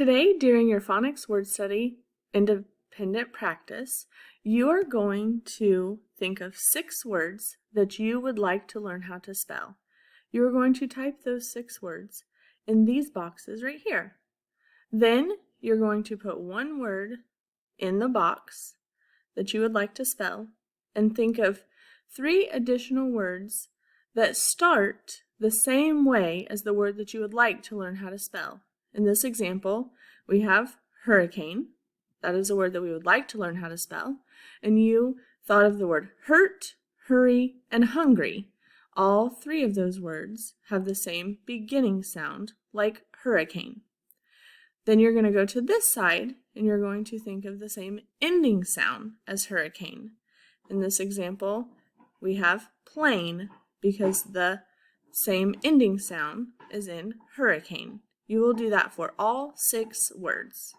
Today, during your phonics word study independent practice, you are going to think of 6 words that you would like to learn how to spell. You are going to type those 6 words in these boxes right here. Then you're going to put one word in the box that you would like to spell and think of 3 additional words that start the same way as the word that you would like to learn how to spell. In this example, we have hurricane. That is a word that we would like to learn how to spell. And you thought of the word hurt, hurry, and hungry. All 3 of those words have the same beginning sound, like hurricane. Then you're going to go to this side, and you're going to think of the same ending sound as hurricane. In this example, we have plane because the same ending sound is in hurricane. You will do that for all 6 words.